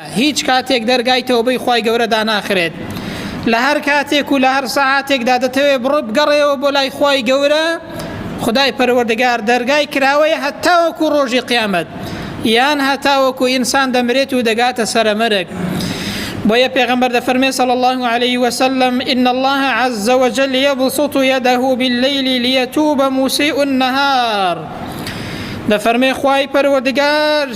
هیچ کاتێک دەرگای تەوبەی خوای گەورە داناخرێت لە هەر کاتێک و لە هەر سەعاتێکدا دەتەوێت بڕۆیت بگەڕێەوە بۆ لای خوای گەورە خدای پەروەردگار دەرگای کراوەیە هەتاوەکو ڕۆژی قیامەت یان هەتاوەکو ئینسان دەمرێت و دەگاتە سەرەمەرگ. بۆیە پێغەمبەر دەفەرمێ صلی الله عليه وسلم إن الله عز وجل يبسط يده بالليل ليتوب مسيء النهار. دەفەرمێ خوای پەروەردگار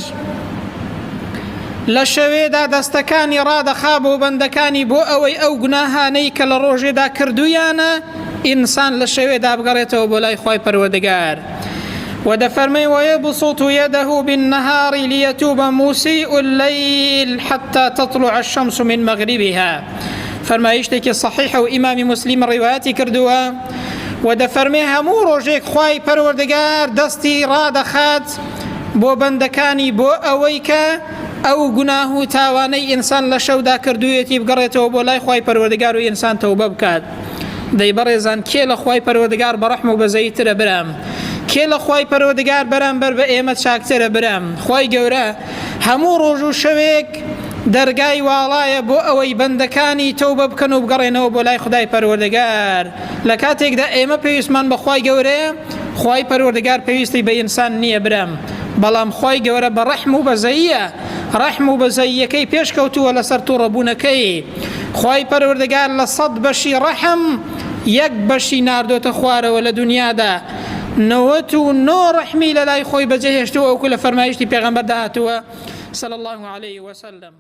لە شەوێدا دەستەکانی ڕادەخا بۆ بەندەکانی بۆ ئەوەی ئەو گوناهانەی کە لە ڕۆژێدا کردویانە ئینسان لە شەوێدا بگەڕێتەوە بۆ لای خوای پەروەردگار. ودفرمي ويبسط يده بالنهار ليتوب مسيء الليل حتى تطلع الشمس من مغربها. فرمايشتك صحيح وإمام مسلم رواياتي كردوا ودفرمي همو روجيك خواي پروردگار دستي رادخات بو بندكاني بو أويكا أو گناه تاواني إنسان لشودا كردويتي بقريته بو لاي خواي پروردگار و إنسان توبه بكات. دەی بەڕێزان کێ لە خوای پەروەردگار بەڕەحم و بەزەییترە برام، کێ لە خوای پەروەردگار بەرامبەر بە ئێمە چاکترە برام. خوای گەورە هەموو ڕۆژ و شەوێک دەرگای واڵایە بۆ ئەوەی بەندەکانی تەوبە بکەن و بگەڕێنەوە بۆ لای خدای پەروەردگار. لە کاتێکدا ئێمە پێویستمان بە خوای گەورەیە، خوای پەروەردگار پێویستی بە ئینسان نییە برام، بەڵام خوای گەورە بە ڕەحم و بەزەییە، ڕەحم و بەزەییەکەی پێشکەوتووە لەسەر تووڕەبوونەکەی. خوای پەروەردگار لە 100 بەشی ڕەحم یەک بەشی ناردۆتە خوارەوە لە دنیادا، 99 ڕەحمی لە لای خۆی بەجێهێشتووە وەکو لە فەرمایشتی پێغەمبەر داهاتووە صلی الله عليه وسلم.